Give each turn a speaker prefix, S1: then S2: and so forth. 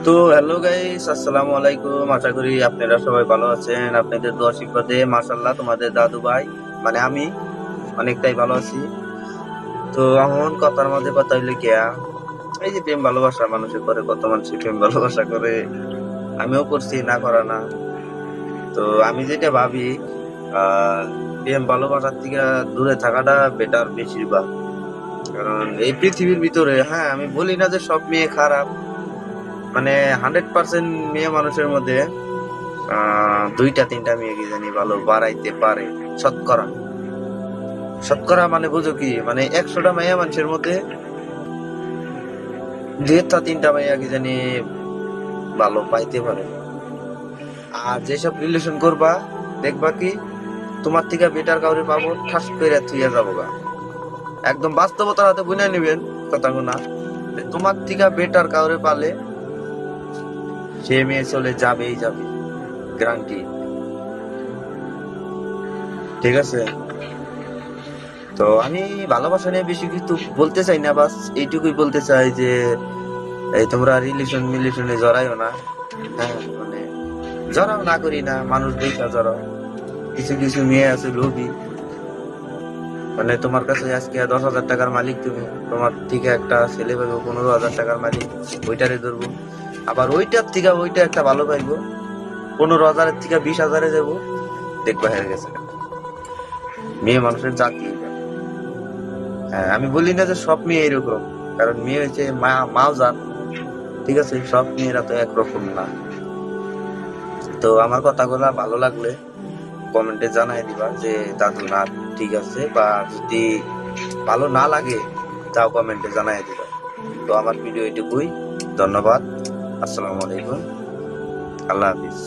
S1: তো hello guys, আসসালামু আলাইকুম। আশা করি আপনারা সবাই ভালো আছেন। আপনাদের দোয়া আশীর্বাদে মাশাআল্লাহ তোমাদের দাদু ভাই মানে আমি অনেকটাই ভালো আছি। তো এখন কথার মধ্যে কথা হইলো গিয়া, এই যে প্রেম ভালোবাসা মানুষের করে, কত মানুষের প্রেম ভালোবাসা করে, আমিও করছি, না করা না। তো আমি যেটা ভাবি, আহ প্রেম ভালোবাসার থেকে দূরে থাকাটা বেটার বেশিরভাগ। কারণ এই পৃথিবীর ভিতরে, হ্যাঁ আমি বলি না যে সব মেয়ে খারাপ, মানে 100% মেয়ে মানুষের মধ্যে দুইটা তিনটা মেয়ে কি জানি ভালো বাড়াইতে পারে। শতকরা শতকরা মানে বুঝো কি, মানে 100টা মাইয়া মানুষের মধ্যে দুইটা তিনটা মাইয়া কি জানি ভালো পাইতে পারে। আর যেসব রিলেশন করবা, দেখবা কি তোমার থেকে বেটার কাউরে পাবো, ঠাস করে থুইয়া যাবো গা। একদম বাস্তবতার হাতে বুঝে নিবেন কথা গুনা, তোমার থেকে বেটার কাউরে পালে সে মেয়ে চলে যাবেই যাবে, গ্যারান্টি। ঠিক আছে। তো আমি ভালোবাসা নিয়ে বেশি কিছু বলতে চাই না, বাস এইটুকুই বলতে চাই যে এই তোমরা রিলেশন মিলেশনে জড়াইও না। হ্যাঁ মানে জড়াও না করি না, মানুষ দেখা জড়াও। কিছু কিছু মেয়ে আছে লোভী, মানে তোমার কাছে আজকে 10,000 টাকার মালিক, তুমি তোমার থেকে একটা ছেলে পাইবো 15,000 টাকার মালিক, ওইটারে ধরবো। আবার ওইটার থেকে ওইটা একটা ভালো পাইবো, 15,000-এর থেকে 20,000-এ যাবো, দেখবা হয়ে গেছে। মেয়ে মানুষের জাতি এটা। হ্যাঁ আমি বলি না যে সব মেয়ে এরকম, কারণ মেয়ে হচ্ছে মাও জাত। ঠিক আছে, সব মেয়েরা তো একরকম না। তো আমার কথাগুলা ভালো লাগলে কমেন্টে জানাই দিবা যে দাদু না ঠিক আছে, বা যদি ভালো না লাগে তাও কমেন্টে জানাই দিবা। তো আমার ভিডিও এটুকুই। ধন্যবাদ। আসসালামু আলাইকুম। আল্লাহ হাফিজ।